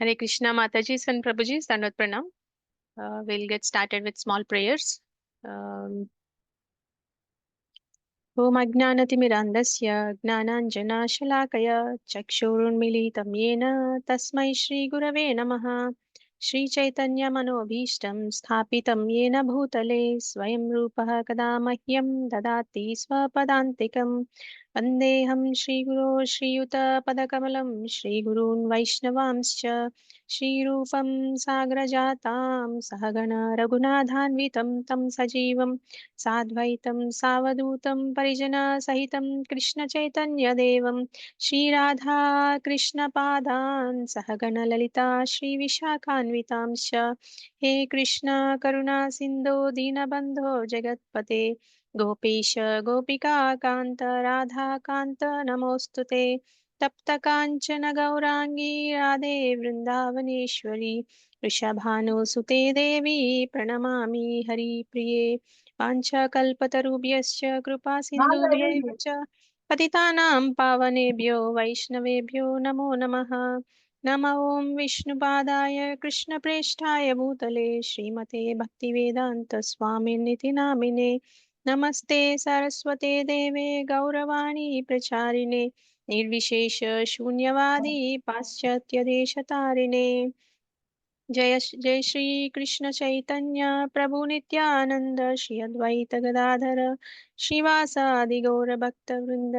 Hare Krishna Mataji and Prabhuji, Dandavat Pranam. We'll get started with small prayers. Om Ajnanatimirandasya Gnananjanashalaakaya Chakshurunmilitam Yena Tasmai Shri Gurave Namaha. Shri Chaitanya Manobhishtam Sthapitam Yena Bhutale Swayam Rupaha Kada Mahyam Dadati Swapadantikam Vandeham Shri Guru Shri Yuta Padakamalam Shri Gurun Vaishnavamscha Shri Rupam Sagrajatam Sahagana Raghunadhanvitam Tam Sajivam साद्वैतं सावधूतं परिजनसहितं कृष्णचैतन्यदेवं Shri Radha कृष्णपादान् सहगणललिता श्रीविशाखान्वितांश्च हे कृष्ण करुणा सिन्धो दीनबन्धो जगत्पते गोपेश गोपिकान्त राधाकान्त नमोऽस्तु ते तप्तकाञ्चन गौराङ्गी राधे वृन्दावनेश्वरी वृषभानुसुते देवी प्रणमामि हरिप्रिये वाञ्छाकल्पतरुभ्यश्च कृपासिन्धुभ्यैव च पतितानां पावनेभ्यो वैष्णवेभ्यो नमो नमः। नमो ॐ विष्णुपादाय कृष्णप्रेष्ठाय भूतले श्रीमते भक्तिवेदान्तस्वामिनिति नामिने नमस्ते सरस्वते देवे गौरवाणी प्रचारिणे निर्विशेष शून्यवादी पाश्चात्यदेशतारिणे जय श्री कृष्ण चैतन्य प्रभु नित्यानंद श्री अद्वैत गदाधर श्रीवासादि गौर भक्त वृंद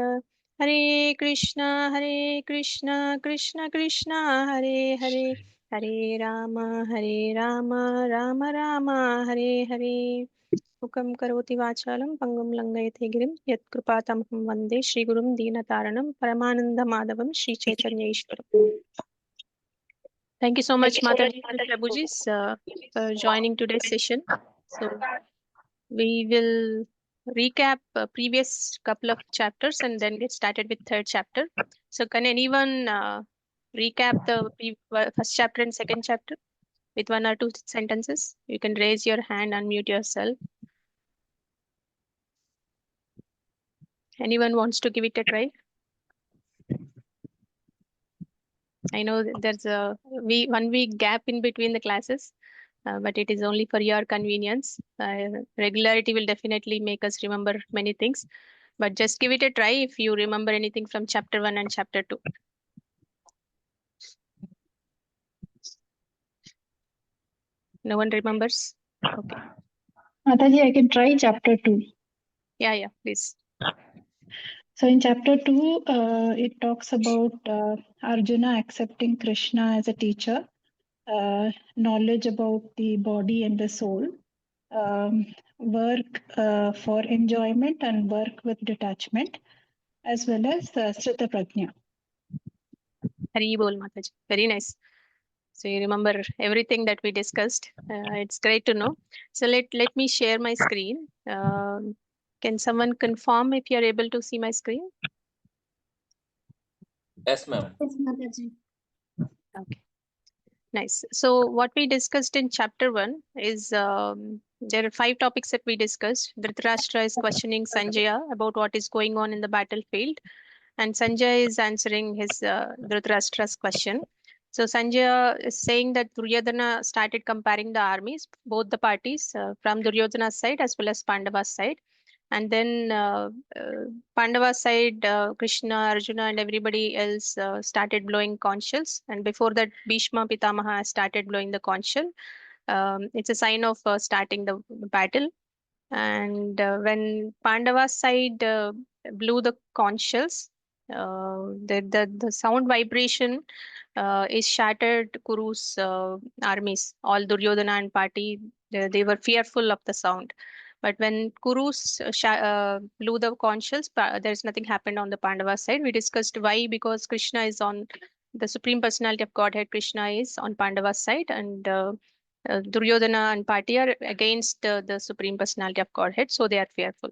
हरे कृष्ण कृष्ण कृष्ण हरे हरे हरे राम राम राम हरे हरे मुखं करोति वाचालं पंगुं लंघयते गिरिं यत्कृपातमहं वन्दे श्रीगुरुं दीनतारणं परमानन्दमाधवं श्रीचैतन्येश्वरम्. Thank you so much, Mataji and Prabhuji, for joining today's session. So we will recap previous couple of chapters and then get started with third chapter. So can anyone recap the first chapter and second chapter with one or two sentences? You can raise your hand, unmute yourself. Anyone wants to give it a try? I know that there's a 1 week gap in between the classes. But it is only for your convenience. Regularity will definitely make us remember many things, but just give it a try if you remember anything from chapter 1 and chapter 2. No one remembers? Okay. Mataji, I can try chapter 2. Yeah, please. So in chapter 2, it talks about Arjuna accepting Krishna as a teacher, knowledge about the body and the soul, work for enjoyment and work with detachment, as well as Srita Prajna. Hari Bol Mataji. Very nice. So you remember everything that we discussed. It's great to know. So let me share my screen. Can someone confirm if you're able to see my screen? Yes, ma'am. Yes, Mataji. Okay. Nice. So what we discussed in chapter 1 is there are 5 topics that we discussed. Dhritarashtra is questioning Sanjaya about what is going on in the battlefield, and Sanjaya is answering his Dhritarashtra's question. So Sanjaya is saying that Duryodhana started comparing the armies, both the parties, from Duryodhana's side as well as Pandava's side. And then Pandava's side, Krishna, Arjuna, and everybody else started blowing conch shells. And before that, Bhishma Pitamaha started blowing the conch shell. It's a sign of starting the battle. And when Pandava's side blew the conch shells, the sound vibration is shattered Kuru's armies. All Duryodhana and party, they were fearful of the sound. But when Kurus blew the conch shells, there's nothing happened on the Pandava side. We discussed why, because Krishna is on the Supreme Personality of Godhead. Krishna is on Pandava's side, and Duryodhana and party are against the Supreme Personality of Godhead, so they are fearful.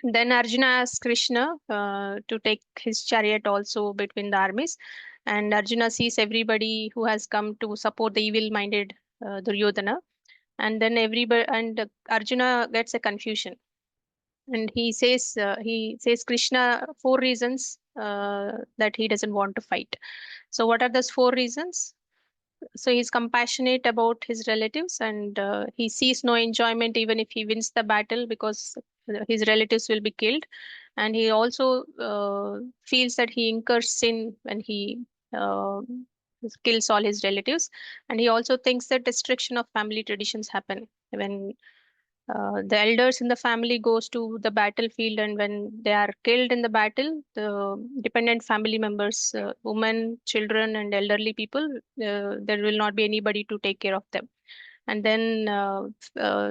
Then Arjuna asks Krishna to take his chariot also between the armies, and Arjuna sees everybody who has come to support the evil-minded Duryodhana, and then everybody and Arjuna gets a confusion, and he says Krishna 4 reasons that he doesn't want to fight. So what are those 4 reasons? So he's compassionate about his relatives, and he sees no enjoyment even if he wins the battle, because his relatives will be killed. And he also feels that he incurs sin when he uh, kills all his relatives. And he also thinks that destruction of family traditions happen when the elders in the family goes to the battlefield, and when they are killed in the battle, the dependent family members, women, children, and elderly people, there will not be anybody to take care of them. And then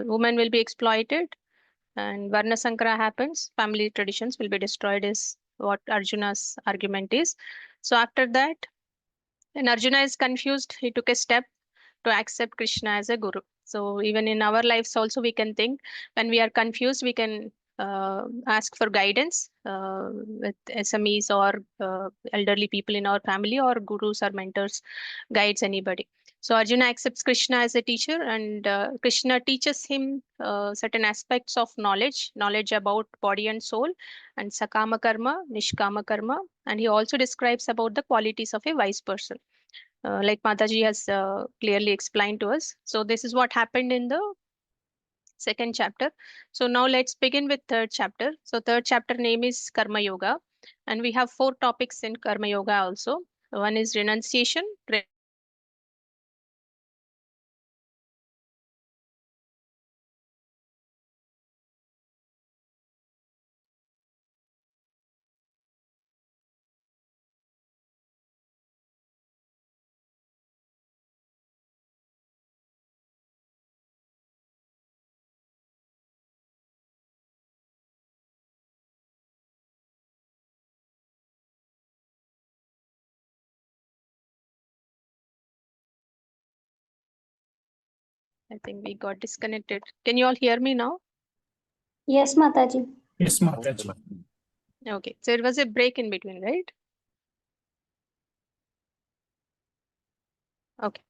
women will be exploited, and Varna Sankara happens. Family traditions will be destroyed, is what Arjuna's argument is. So after that, when Arjuna is confused, he took a step to accept Krishna as a guru. So even in our lives also, we can think when we are confused, we can ask for guidance with SMEs or elderly people in our family, or gurus or mentors, guides anybody. So Arjuna accepts Krishna as a teacher, and Krishna teaches him certain aspects of knowledge about body and soul, and sakama karma, nishkama karma, and he also describes about the qualities of a wise person, like Mataji has clearly explained to us. So this is what happened in the second chapter. So now let's begin with third chapter. So third chapter name is Karma Yoga, and we have four topics in Karma Yoga also. One is renunciation, regulated activities, sacrifice, and I think we got disconnected. Can you all hear me now? Yes, Mataji. Yes, Mataji. Okay, so it was a break in between, right? Okay,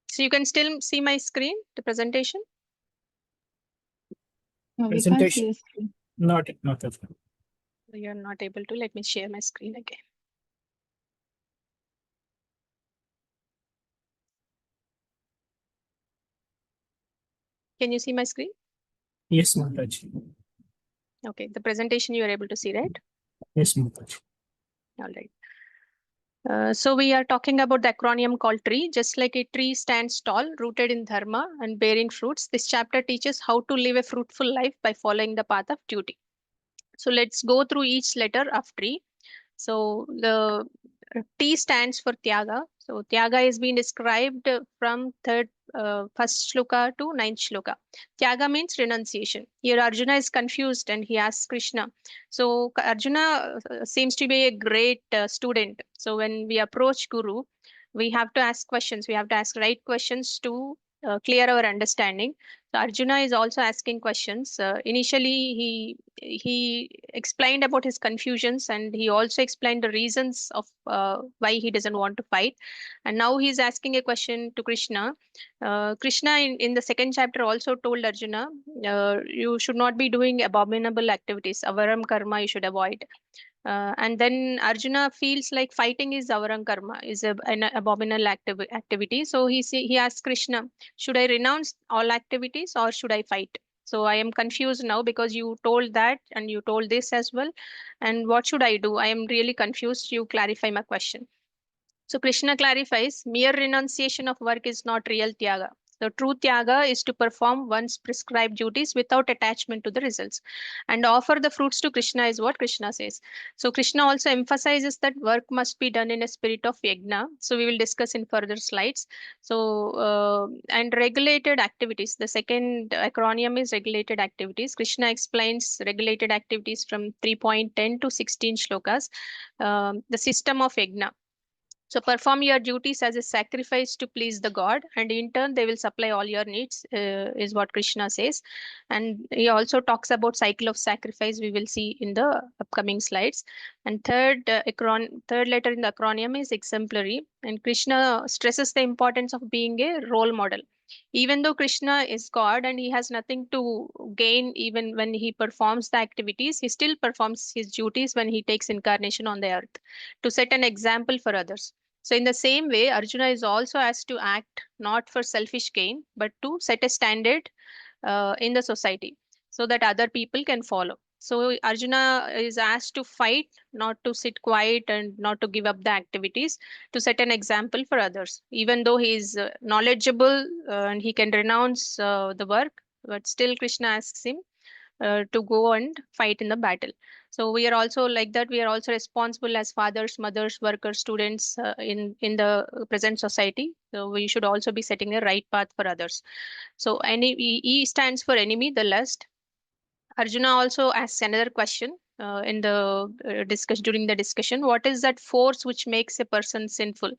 so you can still see my screen, the presentation. No, we can't see Presentation. your screen. Not Mataji. You're not able to. Let me share my screen again. Can you see my screen? Yes, Mataji. Okay, the presentation you are able to see, right? Yes, Mataji. All right. So we are talking about the acronym called TREE. Just like a tree stands tall, rooted in dharma and bearing fruits, this chapter teaches how to live a fruitful life by following the path of duty. So let's go through each letter of tree. So the T stands for Tyaga. So Tyaga is being described from first shloka to ninth shloka. Tyaga means renunciation. Here Arjuna is confused and he asks Krishna. So Arjuna seems to be a great student. So when we approach Guru, we have to ask questions. We have to ask right questions to clear our understanding. So Arjuna is also asking questions. Initially, he explained about his confusions, and he also explained the reasons of why he doesn't want to fight. And now he's asking a question to Krishna. Krishna in the second chapter also told Arjuna, you should not be doing abominable activities. Avaram karma you should avoid. And then Arjuna feels like fighting is avarang karma, is an abominable activity. So he asks Krishna, should I renounce all activities or should I fight? So I am confused now because you told that and you told this as well. And what should I do? I am really confused. You clarify my question. So Krishna clarifies, mere renunciation of work is not real tyaga. The true tyaga is to perform one's prescribed duties without attachment to the results and offer the fruits to Krishna, is what Krishna says. So Krishna also emphasizes that work must be done in a spirit of yajna. So we will discuss in further slides. So and regulated activities. The second acronym is regulated activities. Krishna explains regulated activities from 3.10 to 16 shlokas. The system of yajna. So perform your duties as a sacrifice to please the God, and in turn they will supply all your needs, is what Krishna says. And he also talks about cycle of sacrifice. We will see in the upcoming slides. And third letter in the acronym is exemplary, and Krishna stresses the importance of being a role model. Even though Krishna is God and he has nothing to gain, even when he performs the activities, he still performs his duties when he takes incarnation on the earth to set an example for others. So in the same way, Arjuna is also asked to act not for selfish gain, but to set a standard in the society so that other people can follow. So Arjuna is asked to fight, not to sit quiet and not to give up the activities, to set an example for others. Even though he is knowledgeable and he can renounce the work, but still Krishna asks him to go and fight in the battle. So we are also like that. We are also responsible as fathers, mothers, workers, students in the present society. So we should also be setting a right path for others. So E stands for enemy, the lust. Arjuna also asks another question in the discuss during the discussion. What is that force which makes a person sinful?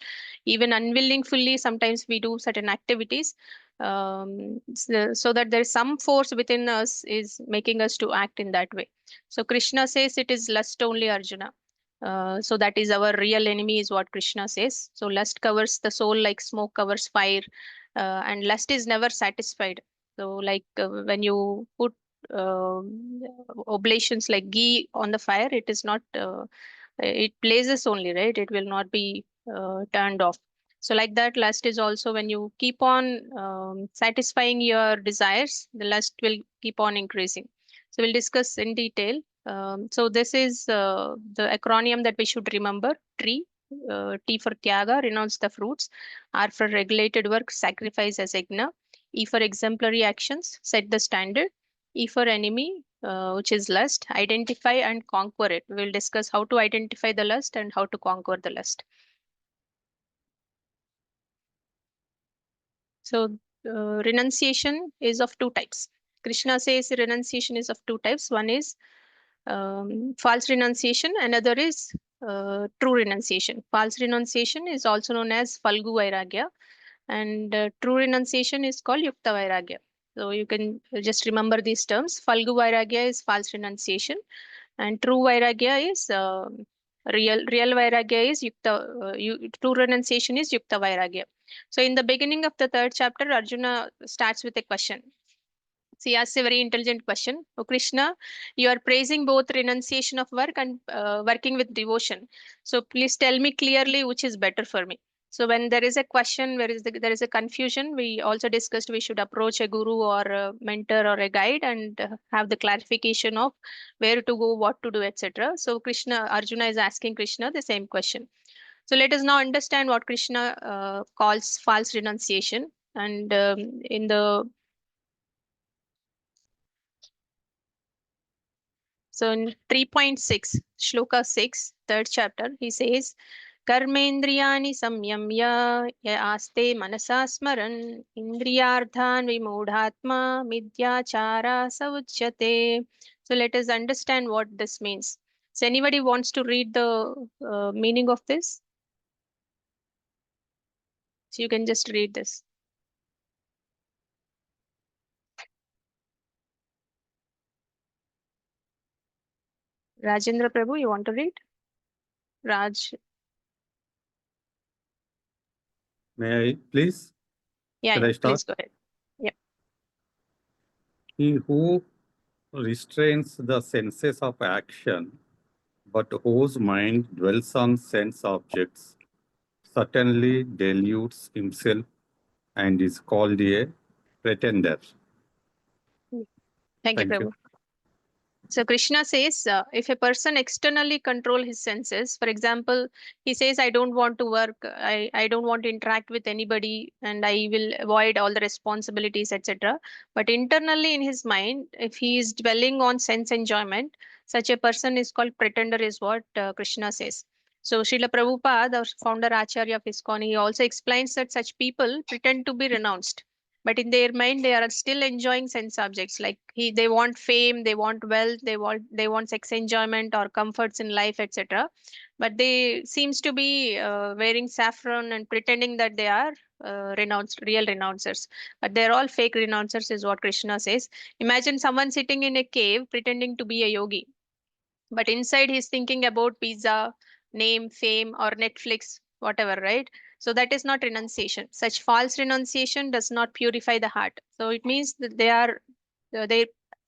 Even unwillingly, sometimes we do certain activities, so that there is some force within us is making us to act in that way. So Krishna says it is lust only, Arjuna. So that is our real enemy, is what Krishna says. So lust covers the soul like smoke covers fire, and lust is never satisfied. So like when you put oblations like ghee on the fire, it is not it blazes only, right? It will not be turned off. So like that, lust is also when you keep on satisfying your desires, the lust will keep on increasing. So we'll discuss in detail. So this is the acronym that we should remember. Tree, T for Tyaga, renounce the fruits. R for regulated work, sacrifice as yajna. E for exemplary actions, set the standard. E for enemy, which is lust, identify and conquer it. We'll discuss how to identify the lust and how to conquer the lust. So renunciation is of two types. Krishna says renunciation is of two types. One is false renunciation, another is true renunciation. False renunciation is also known as Falgu Vairagya, and true renunciation is called Yukta Vairagya. So you can just remember these terms. Falgu Vairagya is false renunciation, and true Vairagya is real Vairagya is true renunciation is Yukta Vairagya. So in the beginning of the third chapter, Arjuna starts with a question. So he asks a very intelligent question. Oh Krishna, you are praising both renunciation of work and working with devotion. So please tell me clearly which is better for me. So when there is a question, there is a confusion, we also discussed we should approach a guru or a mentor or a guide and have the clarification of where to go, what to do, etc. So Arjuna is asking Krishna the same question. So let us now understand what Krishna calls false renunciation. And in the So in 3.6, Shloka 6, third chapter, he says, Karmendriyani samyamya ya aste manasa smaran indriyardhan vimodhatma midyachara sauchyate. So let us understand what this means. So anybody wants to read the meaning of this? So you can just read this. Rajendra Prabhu, you want to read? Raj, May I please? yeah, Should I start? please go ahead. Yeah. He who restrains the senses of action, but whose mind dwells on sense objects, certainly deludes himself and is called a pretender. Thank you, Thank Prabhu. you. So Krishna says, if a person externally control his senses, for example, he says, I don't want to work, I don't want to interact with anybody, and I will avoid all the responsibilities, etc. But internally in his mind, if he is dwelling on sense enjoyment, such a person is called pretender, is what Krishna says. So Srila Prabhupada, the founder Acharya of ISKCON, he also explains that such people pretend to be renounced, but in their mind they are still enjoying sense objects. Like they want fame, they want wealth, they want sex enjoyment or comforts in life, etc. But they seems to be wearing saffron and pretending that they are real renouncers, but they're all fake renouncers, is what Krishna says. Imagine someone sitting in a cave pretending to be a yogi, but inside he's thinking about pizza, name, fame, or Netflix, whatever, right? So that is not renunciation. Such false renunciation does not purify the heart. So it means that their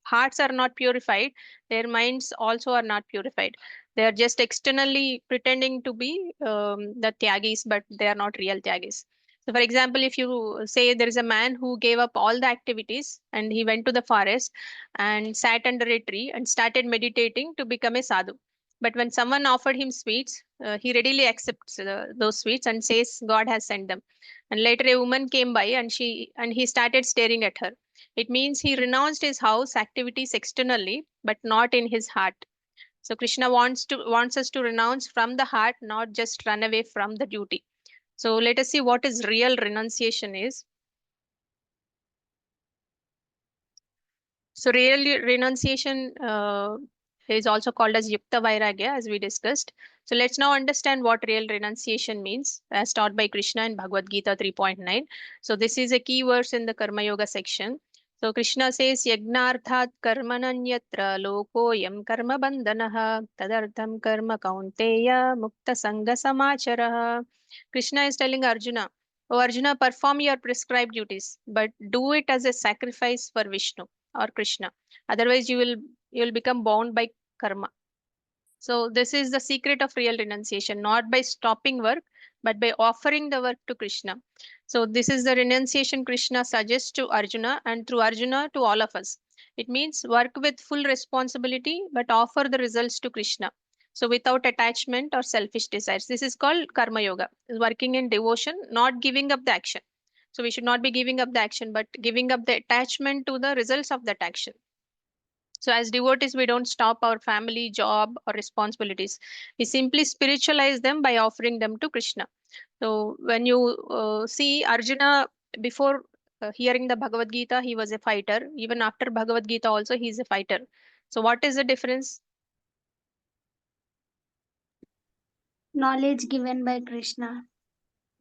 hearts are not purified, their minds also are not purified. They are just externally pretending to be the Tyagis, but they are not real Tyagis. So, for example, if you say there is a man who gave up all the activities and he went to the forest and sat under a tree and started meditating to become a sadhu. But when someone offered him sweets, he readily accepts those sweets and says God has sent them. And later a woman came by and he started staring at her. It means he renounced his house activities externally, but not in his heart. So Krishna wants us to renounce from the heart, not just run away from the duty. So let us see what is real renunciation is. So real renunciation is also called as Yukta Vairagya, as we discussed. So let's now understand what real renunciation means, as taught by Krishna in Bhagavad Gita 3.9. So this is a key verse in the Karma Yoga section. So Krishna says, Yagnarthat karmananyatra lokoyam karma bandhanaha tadartham karma kaunteya mukta sangha samacharaha. Krishna is telling Arjuna, oh Arjuna, perform your prescribed duties, but do it as a sacrifice for Vishnu or Krishna. Otherwise, you will become bound by karma. So this is the secret of real renunciation, not by stopping work, but by offering the work to Krishna. So this is the renunciation Krishna suggests to Arjuna and through Arjuna to all of us. It means work with full responsibility, but offer the results to Krishna. So without attachment or selfish desires. This is called karma yoga, working in devotion, not giving up the action. So we should not be giving up the action, but giving up the attachment to the results of that action. So as devotees, we don't stop our family, job, or responsibilities. We simply spiritualize them by offering them to Krishna. So when you see Arjuna before hearing the Bhagavad Gita, he was a fighter. Even after Bhagavad Gita, also he is a fighter. So what is the difference? Knowledge given by Krishna.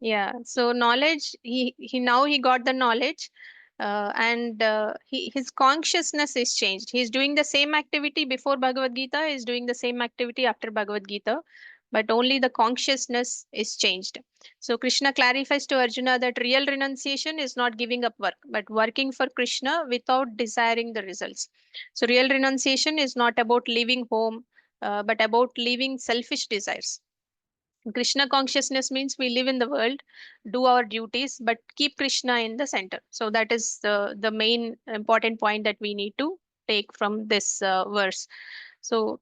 Yeah, so knowledge, he now he got the knowledge, and his consciousness is changed. He's doing the same activity before Bhagavad Gita, is doing the same activity after Bhagavad Gita, but only the consciousness is changed. So Krishna clarifies to Arjuna that real renunciation is not giving up work, but working for Krishna without desiring the results. So real renunciation is not about leaving home, but about leaving selfish desires. Krishna consciousness means we live in the world, do our duties, but keep Krishna in the center. So that is the main important point that we need to take from this verse. So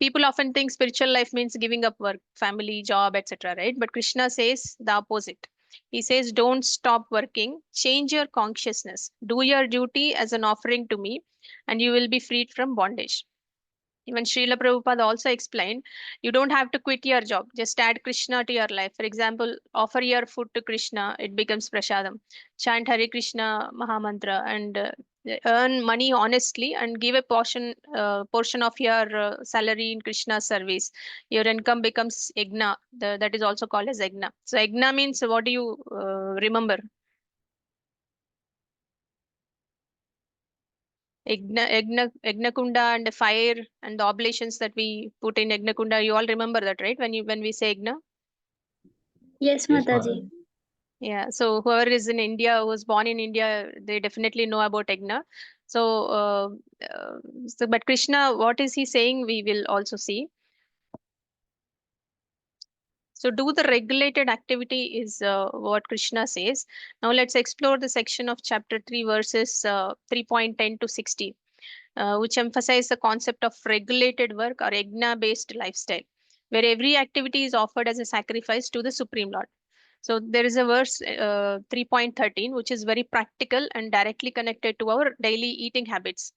people often think spiritual life means giving up work, family, job, etc. Right? But Krishna says the opposite. He says, don't stop working, change your consciousness, do your duty as an offering to me, and you will be freed from bondage. Even Srila Prabhupada also explained, you don't have to quit your job. Just add Krishna to your life. For example, offer your food to Krishna, it becomes prasadam. Chant Hare Krishna Mahamantra and earn money honestly and give a portion of your salary in Krishna's service. Your income becomes yagna. That is also called as yagna. So yagna means, what do you remember? Yagna Kunda and the fire and the oblations that we put in Yagna Kunda, you all remember that, right? When we say Yagna? Yes, Yes, Mataji. Yeah. So whoever is in India, who was born in India, they definitely know about Yagna. So, but Krishna, what is he saying? We will also see. So do the regulated activity is what Krishna says. Now let's explore the section of chapter 3, verses 3.10 to 60. Which emphasize the concept of regulated work or yajna based lifestyle, where every activity is offered as a sacrifice to the Supreme Lord. So there is a verse 3.13, which is very practical and directly connected to our daily eating habits.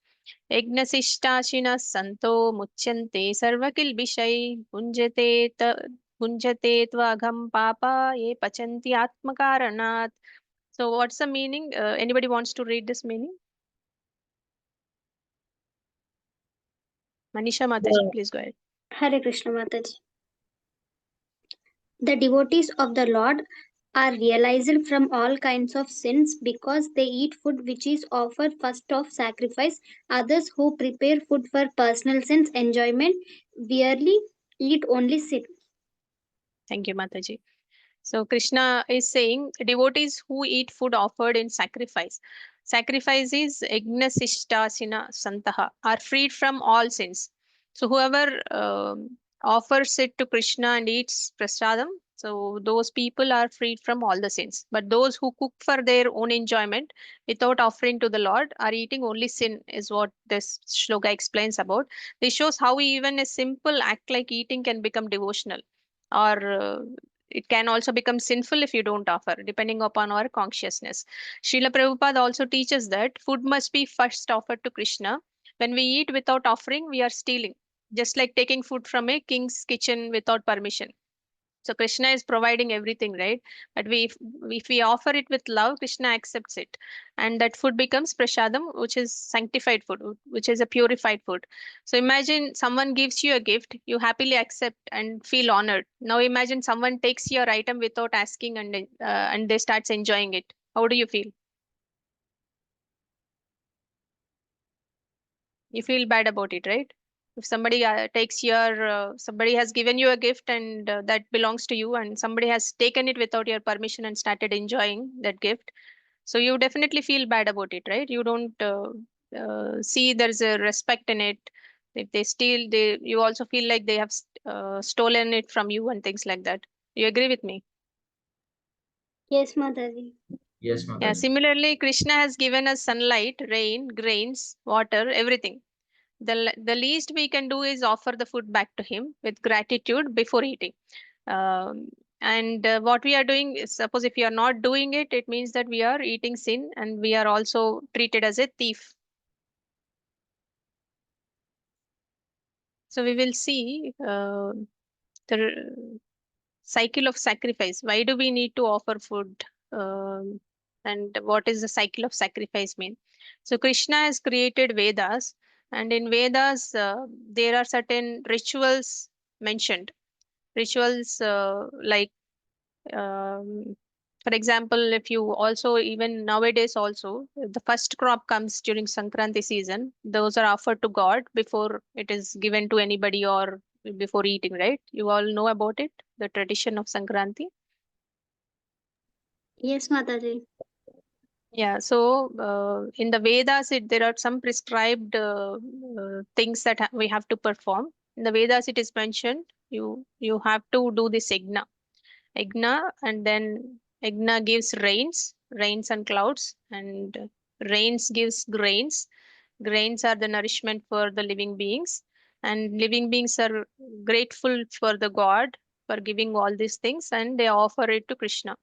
Yajnasishtashinas santo muchyante sarvakilbishai punjate tvagam papa ye pachanti atmakaranat. So what's the meaning? Anybody wants to read this meaning? Manisha Mataji, please go ahead. Hare Krishna Mataji. The devotees of the Lord are realized from all kinds of sins because they eat food which is offered first of sacrifice. Others who prepare food for personal sense enjoyment barely eat only sin. Thank you, Mataji. So Krishna is saying devotees who eat food offered in sacrifice. Sacrifice is Ignasishtasina Santaha, are freed from all sins. So whoever offers it to Krishna and eats prasadam, so those people are freed from all the sins. But those who cook for their own enjoyment without offering to the Lord are eating only sin, is what this shloka explains about. This shows how even a simple act like eating can become devotional, or it can also become sinful if you don't offer, depending upon our consciousness. Srila Prabhupada also teaches that food must be first offered to Krishna. When we eat without offering, we are stealing, just like taking food from a king's kitchen without permission. So Krishna is providing everything, right? But if we offer it with love, Krishna accepts it, and that food becomes prasadam, which is sanctified food, which is a purified food. So imagine someone gives you a gift, you happily accept and feel honored. Now imagine someone takes your item without asking, and they starts enjoying it. How do you feel? You feel bad about it, right? If somebody takes your somebody has given you a gift, and that belongs to you, and somebody has taken it without your permission and started enjoying that gift, so you definitely feel bad about it, right? You don't see there's a respect in it. If they steal, they you also feel like they have stolen it from you and things like that. You agree with me? Yes, Mataji. Yes, Yeah, Mataji. similarly, Krishna has given us sunlight, rain, grains, water, everything. The least we can do is offer the food back to him with gratitude before eating. Um, and what we are doing is, suppose if we are not doing it, it means that we are eating sin, and we are also treated as a thief. So we will see the cycle of sacrifice. Why do we need to offer food? Um, and what is the cycle of sacrifice mean? So Krishna has created Vedas, and in Vedas there are certain rituals mentioned. Rituals for example, if you also, even nowadays also, if the first crop comes during Sankranti season, those are offered to God before it is given to anybody or before eating, right? You all know about it, the tradition of Sankranti. Yes, Mataji. Yeah, so in the Vedas, there are some prescribed things that we have to perform. In the Vedas, it is mentioned you have to do this Igna, and then Igna gives rains and clouds, and rains gives grains. Grains are the nourishment for the living beings, and living beings are grateful for the God for giving all these things, and they offer it to Krishna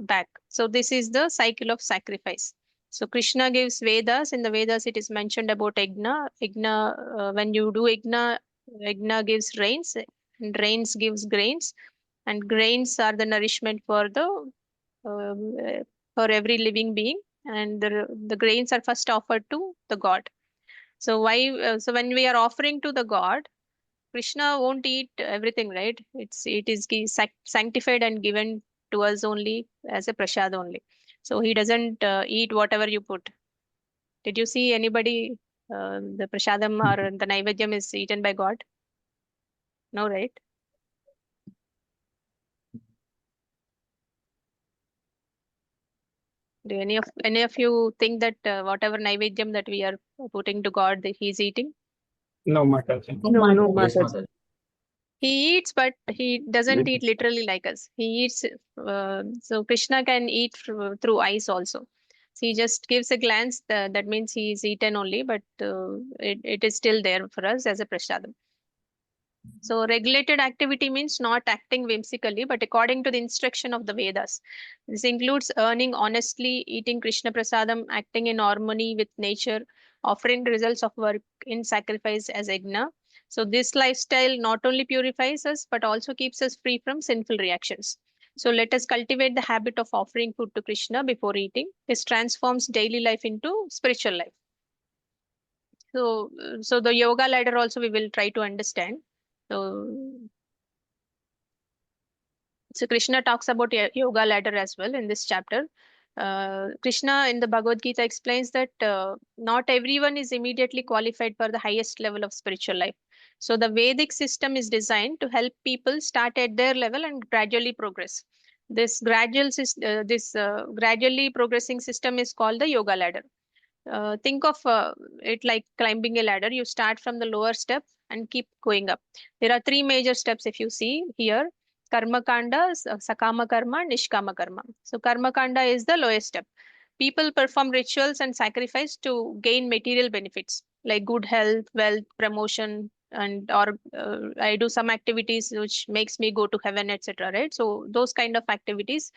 back. So this is the cycle of sacrifice. So Krishna gives Vedas. In the Vedas, it is mentioned about Igna. Igna, when you do Igna, Igna gives rains, and rains gives grains, and grains are the nourishment for the for every living being, and the grains are first offered to the God. So why? So when we are offering to the God, Krishna won't eat everything, right? It is sanctified and given to us only as a prasad only. So he doesn't eat whatever you put. Did you see anybody? The prasadam or the naivedyam is eaten by God? No, right? Do any of you think that whatever naivedyam that we are putting to God, that he's eating? No, Mataji. No, no, Yes, Mataji. Mataji. He eats, but he doesn't eat literally like us. He eats, so Krishna can eat through eyes also. So he just gives a glance, that means he's eaten only, but it is still there for us as a prasadam. So regulated activity means not acting whimsically, but according to the instruction of the Vedas. This includes earning honestly, eating Krishna prasadam, acting in harmony with nature, offering results of work in sacrifice as yajna. So this lifestyle not only purifies us, but also keeps us free from sinful reactions. So let us cultivate the habit of offering food to Krishna before eating. This transforms daily life into spiritual life. So the yoga ladder also we will try to understand. So So Krishna talks about yoga ladder as well in this chapter. Krishna in the Bhagavad Gita explains that not everyone is immediately qualified for the highest level of spiritual life. So the Vedic system is designed to help people start at their level and gradually progress. This gradually progressing system is called the yoga ladder. Think of it like climbing a ladder. You start from the lower step and keep going up. There are three major steps if you see here: karma kanda, sakama karma, nishkama karma. So karma kanda is the lowest step. People perform rituals and sacrifice to gain material benefits like good health, wealth, promotion, and or I do some activities which makes me go to heaven, etc. Right? So those kind of activities,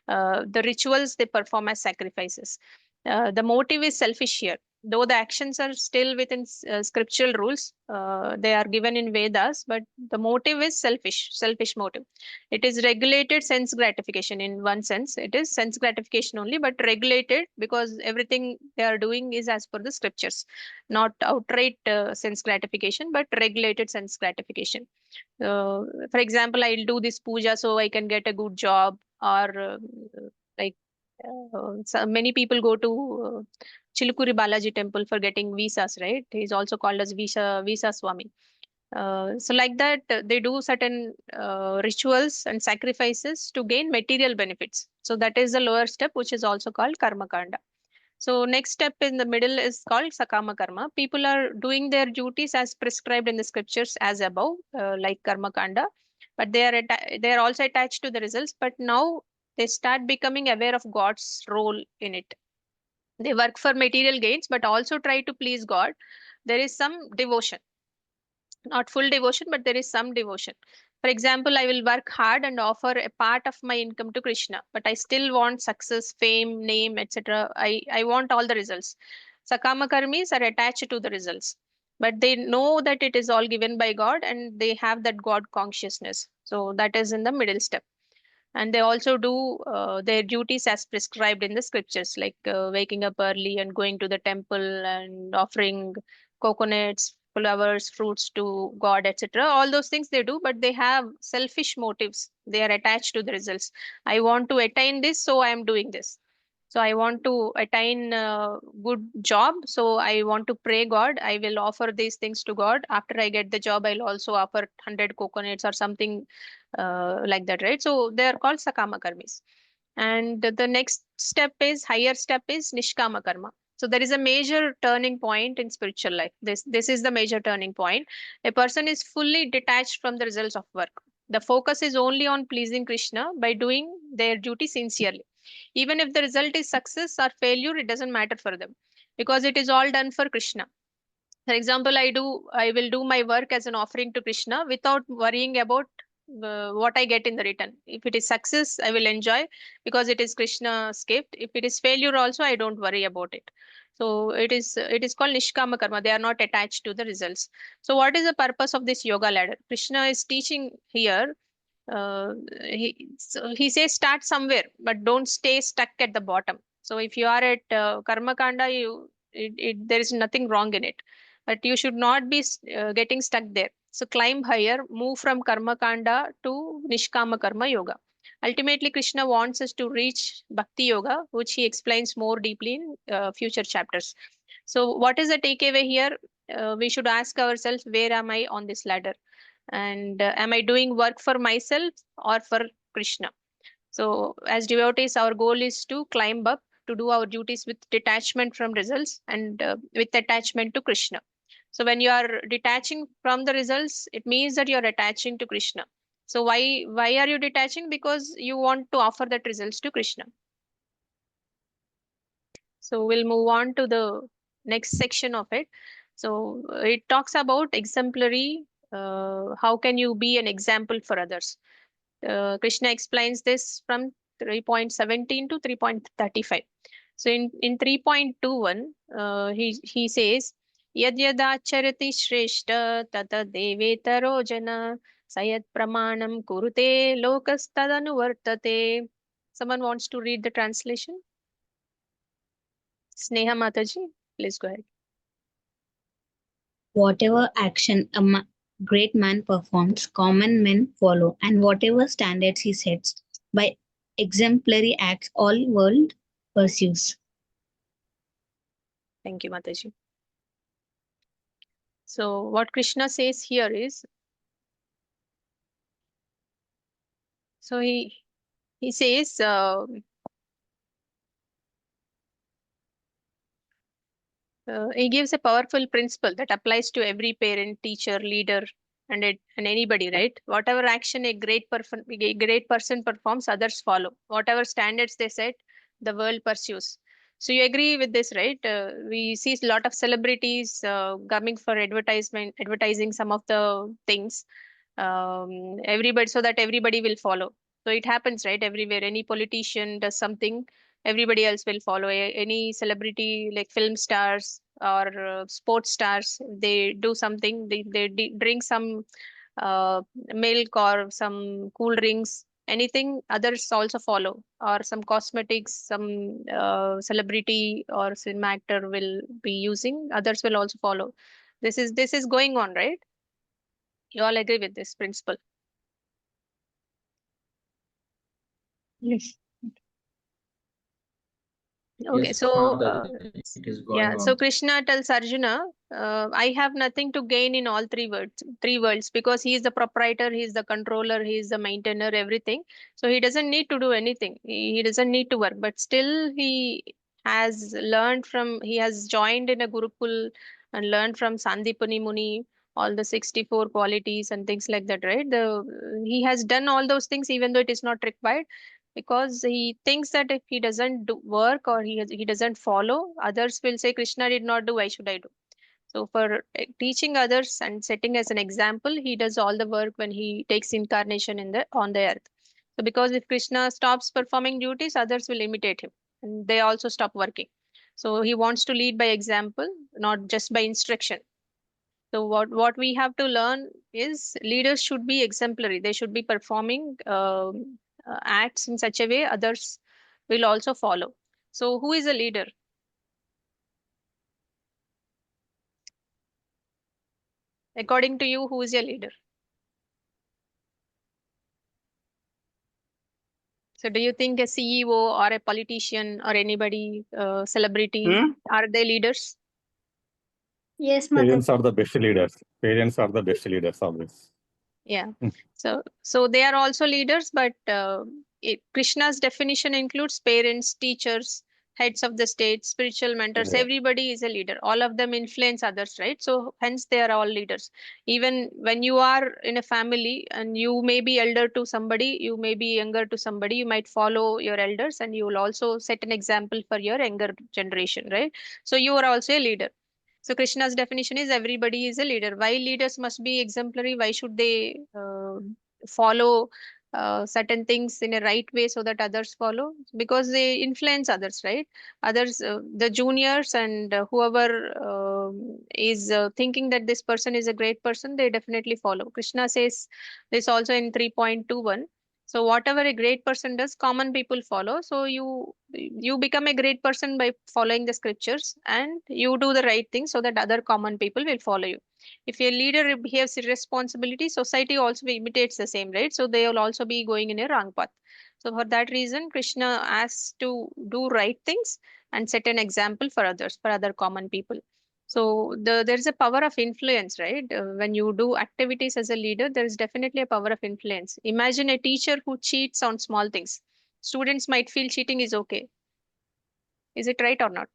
the rituals they perform as sacrifices. The motive is selfish here. Though the actions are still within scriptural rules, they are given in Vedas, but the motive is selfish motive. It is regulated sense gratification in one sense. It is sense gratification only, but regulated because everything they are doing is as per the scriptures, not outright sense gratification, but regulated sense gratification. For example, I'll do this puja so I can get a good job, or like so many people go to Chilukuri Balaji temple for getting visas, right? He's also called as Visa Swami. So like that, they do certain rituals and sacrifices to gain material benefits. So that is the lower step, which is also called karma kanda. So next step in the middle is called sakama karma. People are doing their duties as prescribed in the scriptures as above, like karma kanda, but they are also attached to the results. But now they start becoming aware of God's role in it. They work for material gains, but also try to please God. There is some devotion, not full devotion, but there is some devotion. For example, I will work hard and offer a part of my income to Krishna, but I still want success, fame, name, etc. I want all the results. Sakama karmis are attached to the results, but they know that it is all given by God and they have that God consciousness. So that is in the middle step. And they also do their duties as prescribed in the scriptures, like waking up early and going to the temple and offering coconuts, flowers, fruits to God, etc. All those things they do, but they have selfish motives. They are attached to the results. I want to attain this, so I am doing this. So I want to attain a good job, so I want to pray God. I will offer these things to God. After I get the job, I'll also offer 100 coconuts or something like that, right? So they are called sakama karmis. And the next step is higher step is nishkama karma. So there is a major turning point in spiritual life. This is the major turning point. A person is fully detached from the results of work. The focus is only on pleasing Krishna by doing their duty sincerely. Even if the result is success or failure, it doesn't matter for them because it is all done for Krishna. For example, I will do my work as an offering to Krishna without worrying about what I get in the return. If it is success, I will enjoy because it is Krishna's gift. If it is failure also, I don't worry about it. So it is called nishkama karma. They are not attached to the results. So what is the purpose of this yoga ladder? Krishna is teaching here. He says start somewhere, but don't stay stuck at the bottom. So if you are at karma kanda, there is nothing wrong in it, but you should not be getting stuck there. So climb higher, move from karma kanda to nishkama karma yoga. Ultimately, Krishna wants us to reach bhakti yoga, which he explains more deeply in future chapters. So what is the takeaway here? We should ask ourselves, where am I on this ladder? And am I doing work for myself or for Krishna? So as devotees, our goal is to climb up, to do our duties with detachment from results and with attachment to Krishna. So when you are detaching from the results, it means that you are attaching to Krishna. So why are you detaching? Because you want to offer that results to Krishna. So we'll move on to the next section of it. So it talks about exemplary. How can you be an example for others? Krishna explains this from 3.17 to 3.35. So in 3.21, he says, Yad yadacharati shreshta tata devetaro jana sayat pramanam kurute lokas tadanuvartate. Someone wants to read the translation? Sneha Mataji, please go ahead. Whatever action great man performs, common men follow, and whatever standards he sets by exemplary acts, all world pursues. Thank you, Mataji. So what Krishna says here is, so he says, He gives a powerful principle that applies to every parent, teacher, leader, and anybody, right? Whatever action a great person performs, others follow. Whatever standards they set, the world pursues. So you agree with this, right? We see a lot of celebrities coming for advertising some of the things, everybody, so that everybody will follow. So it happens, right? Everywhere any politician does something, everybody else will follow. Any celebrity like film stars or sports stars, they do something, they drink some uh, milk or some cool drinks, anything, others also follow. Or some cosmetics, some celebrity or cinema actor will be using, others will also follow. This is going on, right? You all agree with this principle? Yes. Okay, Yes, so Mataji, it is going yeah, so on. Krishna tells Arjuna, I have nothing to gain in all three worlds, because he is the proprietor, he is the controller, he is the maintainer, everything. So he doesn't need to do anything. He doesn't need to work, but still he has joined in a Gurukul and learned from Sandipani Muni all the 64 qualities and things like that, right? He has done all those things even though it is not required, because he thinks that if he doesn't do work, or he doesn't follow, others will say Krishna did not do, why should I do? So for teaching others and setting as an example, he does all the work when he takes incarnation in the on the earth. So because if Krishna stops performing duties, others will imitate him and they also stop working. So he wants to lead by example, not just by instruction. So what we have to learn is leaders should be exemplary. They should be performing acts in such a way others will also follow. So who is a leader? According to you, who is a leader? So do you think a CEO or a politician or anybody, celebrity, are they leaders? Yes, Parents Mataji. are the best leaders. Parents are the best leaders always. Yeah. Mm. So they are also leaders, but Krishna's definition includes parents, teachers, heads of the state, spiritual mentors. Yeah. Everybody is a leader. All of them influence others, right? So hence they are all leaders. Even when you are in a family and you may be elder to somebody, you may be younger to somebody, you might follow your elders and you will also set an example for your younger generation, right? So you are also a leader. So Krishna's definition is everybody is a leader. Why leaders must be exemplary? Why should they follow certain things in a right way so that others follow? Because they influence others, right? Others, the juniors and whoever is thinking that this person is a great person, they definitely follow. Krishna says this also in 3.21. So whatever a great person does, common people follow. So you become a great person by following the scriptures, and you do the right thing so that other common people will follow you. If a leader behaves irresponsibility, society also imitates the same, right? So they will also be going in a wrong path. So for that reason, Krishna asks to do right things and set an example for others, for other common people. So there's a power of influence, right? When you do activities as a leader, there is definitely a power of influence. Imagine a teacher who cheats on small things. Students might feel cheating is okay. Is it right or not?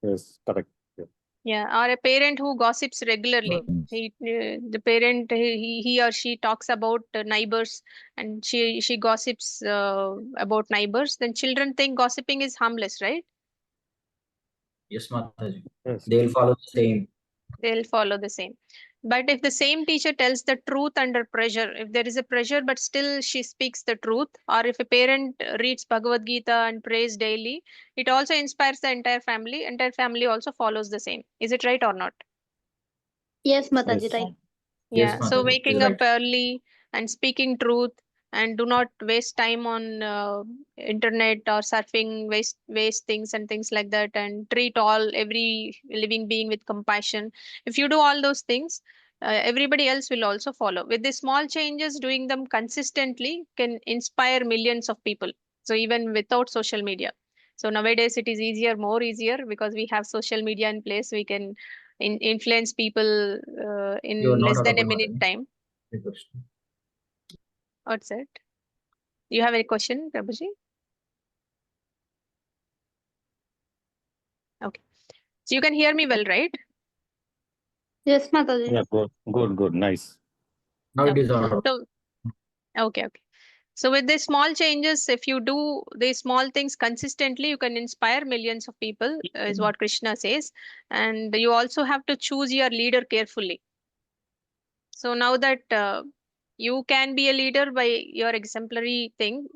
Yes, correct. Yeah. Yeah, or a parent who gossips regularly. The parent, he or she talks about neighbors, and she gossips about neighbors. Then children think gossiping is harmless, right? Yes, Mataji. Yes. They will follow the same. They'll follow the same. But if the same teacher tells the truth under pressure, if there is a pressure but still she speaks the truth, or if a parent reads Bhagavad-gita and prays daily, it also inspires the entire family. Entire family also follows the same. Is it right or not? Yes, Mataji, Yes. right. Yes, Yeah, so Mataji, it is waking up right. early and speaking truth, and do not waste time on internet or surfing, waste things and things like that, and treat every living being with compassion. If you do all those things, everybody else will also follow. With the small changes, doing them consistently can inspire millions of people. So even without social media. So nowadays it is easier, more easier, because we have social media in place. We can influence people You are in not less than a audible, minute Mataji. time. Request. What's that? You have a question, Prabhuji? So you can hear me well, right? Yes, Mataji. Yeah, good, nice. Now it is Okay. audible. So, okay. So with these small changes, if you do these small things consistently, you can inspire millions of people, is what Krishna says. And you also have to choose your leader carefully. So now that you can be a leader by your exemplary thing,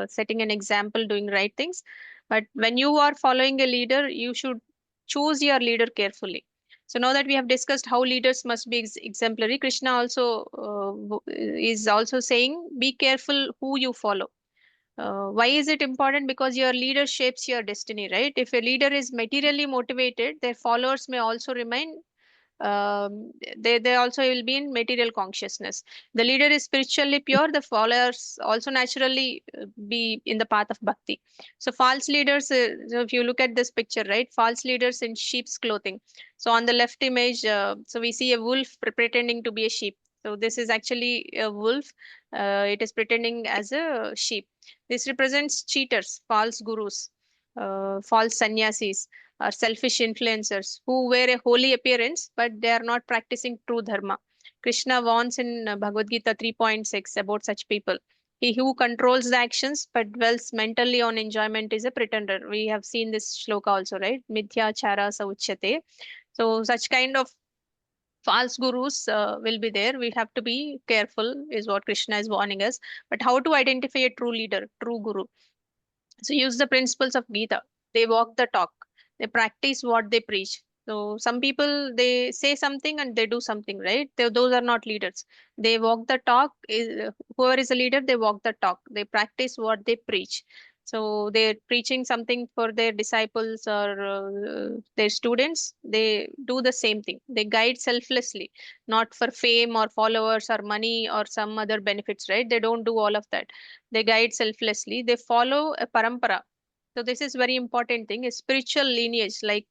setting an example, doing right things. But when you are following a leader, you should choose your leader carefully. So now that we have discussed how leaders must be exemplary, Krishna also is also saying, be careful who you follow. Why is it important? Because your leader shapes your destiny, right? If a leader is materially motivated, their followers may also remain they also will be in material consciousness. The leader is spiritually pure, the followers also naturally be in the path of bhakti. So false leaders, so if you look at this picture, right, false leaders in sheep's clothing. So on the left image, so we see a wolf pretending to be a sheep. So this is actually a wolf. It is pretending as a sheep. This represents cheaters, false gurus, false sannyasis, or selfish influencers who wear a holy appearance but they are not practicing true dharma. Krishna warns in Bhagavad Gita 3.6 about such people. He who controls the actions but dwells mentally on enjoyment is a pretender. We have seen this shloka also, right? Mithya chara sauchyate. So such kind of false gurus will be there. We have to be careful, is what Krishna is warning us. But how to identify a true leader, true guru? So use the principles of Gita. They walk the talk. They practice what they preach. So some people they say something and they do something, right? Those are not leaders. They walk the talk. Whoever is a leader, they walk the talk. They practice what they preach. So they're preaching something for their disciples or their students. They do the same thing. They guide selflessly, not for fame or followers or money or some other benefits, right? They don't do all of that. They guide selflessly. They follow a parampara. So this is very important thing, a spiritual lineage. Like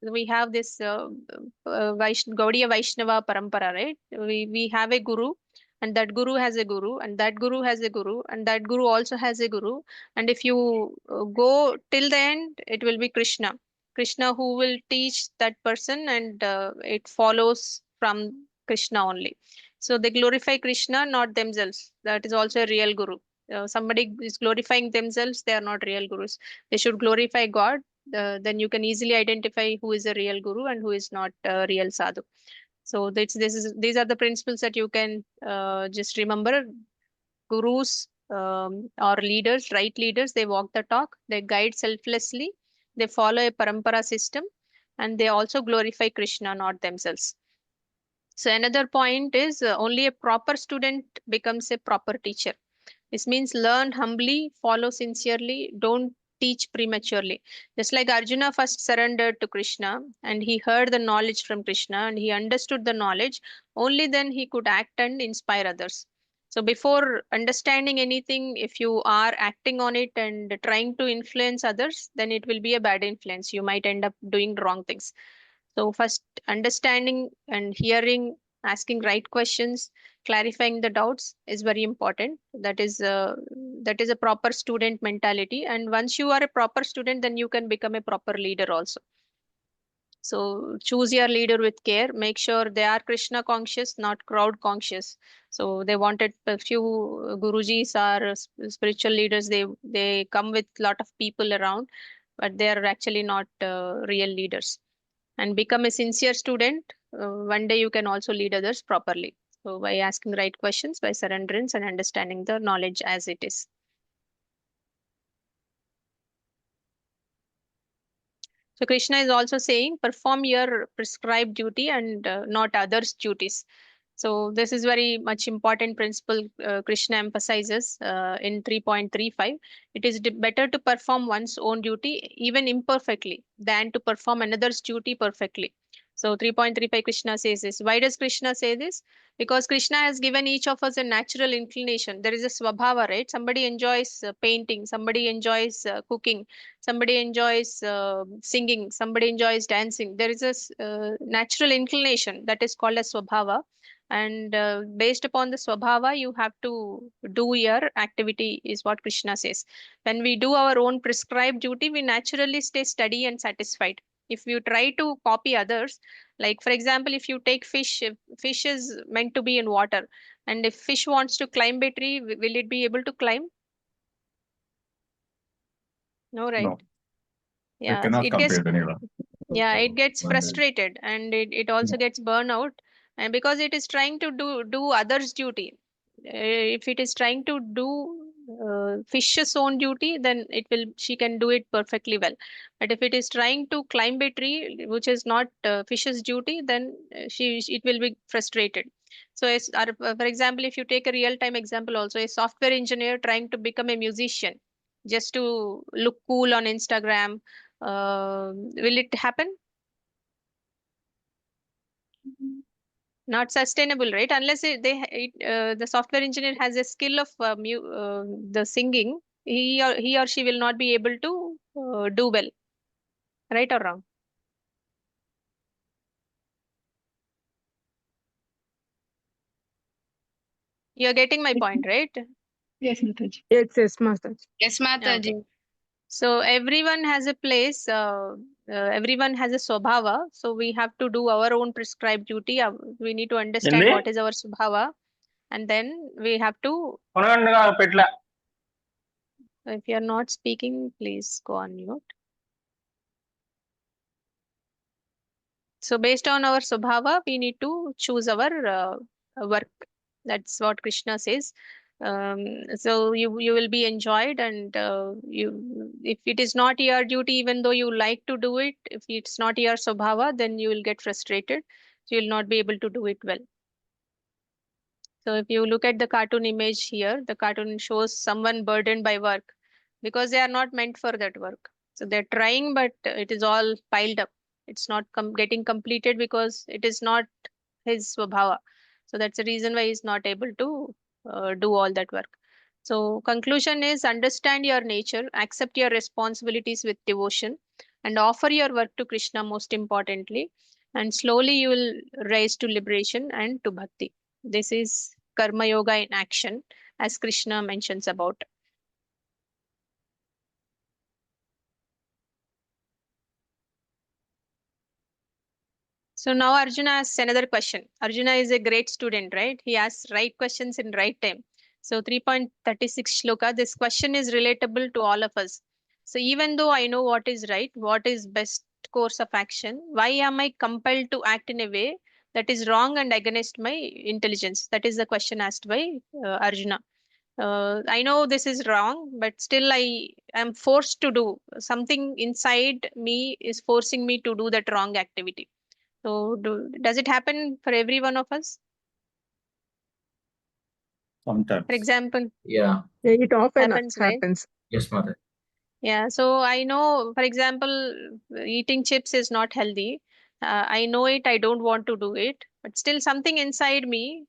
we have this Gaudiya Vaishnava parampara, right? We have a guru, and that guru has a guru, and that guru has a guru, and that guru also has a guru. And if you go till the end, it will be Krishna. Krishna who will teach that person, and it follows from Krishna only. So they glorify Krishna, not themselves. That is also a real guru. Somebody is glorifying themselves, they are not real gurus. They should glorify God. Then you can easily identify who is a real guru and who is not a real sadhu. So these are the principles that you can just remember. Gurus or leaders, right leaders, they walk the talk, they guide selflessly, they follow a parampara system, and they also glorify Krishna, not themselves. So another point is only a proper student becomes a proper teacher. This means learn humbly, follow sincerely, don't teach prematurely. Just like Arjuna first surrendered to Krishna and he heard the knowledge from Krishna and he understood the knowledge, only then he could act and inspire others. So before understanding anything, if you are acting on it and trying to influence others, then it will be a bad influence. You might end up doing wrong things. So first understanding and hearing, asking right questions, clarifying the doubts is very important. That is a proper student mentality. And once you are a proper student, then you can become a proper leader also. So choose your leader with care. Make sure they are Krishna conscious, not crowd conscious. So they wanted a few gurujis or spiritual leaders. They come with lot of people around, but they are actually not real leaders. And become a sincere student. One day you can also lead others properly. So by asking right questions, by surrenderance and understanding the knowledge as it is. So Krishna is also saying, perform your prescribed duty and not others' duties. So this is very much important principle Krishna emphasizes in 3.35. It is better to perform one's own duty even imperfectly than to perform another's duty perfectly. So 3.35 Krishna says this. Why does Krishna say this? Because Krishna has given each of us a natural inclination. There is a swabhava, right? Somebody enjoys painting, somebody enjoys cooking, somebody enjoys singing, somebody enjoys dancing. There is a natural inclination that is called as swabhava, and based upon the swabhava you have to do your activity, is what Krishna says. When we do our own prescribed duty, we naturally stay steady and satisfied. If you try to copy others, like for example, if you take fish, if fish is meant to be in water, and if fish wants to climb a tree, will it be able to climb? No, right? No, they Yeah, cannot it gets compare anyone. yeah, it gets Mataji. frustrated and it also gets burnout, and because it is trying to do others duty. If it is trying to do fish's own duty, then she can do it perfectly well. But if it is trying to climb a tree which is not fish's duty, then it will be frustrated. So for example, if you take a real time example, also a software engineer trying to become a musician just to look cool on Instagram, will it happen? Not sustainable, right? Unless the software engineer has a skill of the singing, he or she will not be able to do well, right or wrong? You're getting my point, right? Yes, Mataji. Yes, Mataji. Yes, Okay. Mataji. So everyone has a place, everyone has a swabhava. So we have to do our own prescribed duty. We need to understand what is our swabhava, and then we have to. If you are not speaking, please go on mute. So based on our swabhava, we need to choose our work. That's what Krishna says. So you will be enjoyed, and if it is not your duty, even though you like to do it, if it's not your swabhava, then you will get frustrated. So you'll not be able to do it well. So if you look at the cartoon image here, the cartoon shows someone burdened by work because they are not meant for that work. So they're trying, but it is all piled up. It's not getting completed because it is not his swabhava. So that's the reason why he's not able to do all that work. So conclusion is understand your nature, accept your responsibilities with devotion, and offer your work to Krishna most importantly. And slowly you will rise to liberation and to bhakti. This is Karma Yoga in action, as Krishna mentions about. So now Arjuna asks another question. Arjuna is a great student, right? He asks right questions in right time. So 3.36 shloka, this question is relatable to all of us. So even though I know what is right, what is best course of action, why am I compelled to act in a way that is wrong and against my intelligence? That is the question asked by Arjuna. I know this is wrong, but still I am forced to do something inside me is forcing me to do that wrong activity. So does it happen for every one of us? Sometimes. For example, Yeah. It often happens, right? happens. Yes, Mataji. Yeah, so I know, for example, eating chips is not healthy. I know it, I don't want to do it, but still something inside me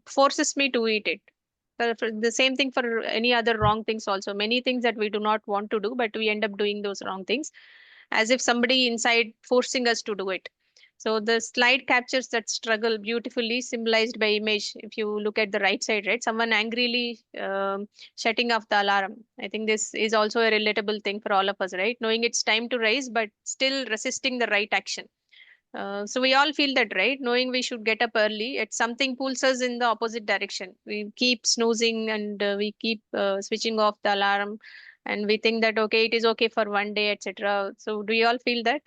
forces me to eat it. For the same thing for any other wrong things also. Many things that we do not want to do, but we end up doing those wrong things as if somebody inside forcing us to do it. So the slide captures that struggle beautifully, symbolized by image. If you look at the right side, right, someone angrily shutting off the alarm. I think this is also a relatable thing for all of us, right? Knowing it's time to rise, but still resisting the right action. So we all feel that, right? Knowing we should get up early, it's something pulls us in the opposite direction. We keep snoozing and we keep switching off the alarm, and we think that okay, it is okay for one day, etc. So do you all feel that?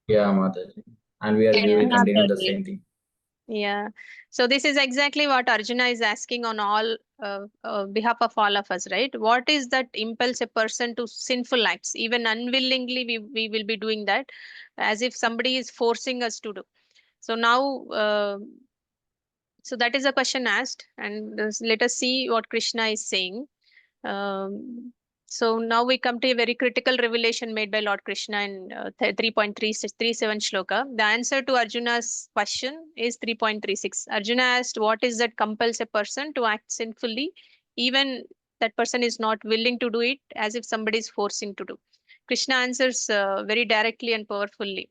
Yeah, Mataji. And we are Yes, Yeah. continuing the Mataji. same thing. Yeah. So this is exactly what Arjuna is asking on all behalf of all of us, right? What is that impels a person to sinful acts? Even unwillingly, we will be doing that, as if somebody is forcing us to do. So now, so that is a question asked, and let us see what Krishna is saying. Um, so now we come to a very critical revelation made by Lord Krishna in 3.337 shloka. The answer to Arjuna's question is 3.36. Arjuna asked, what is that compels a person to act sinfully, even that person is not willing to do it, as if somebody is forcing to do. Krishna answers very directly and powerfully.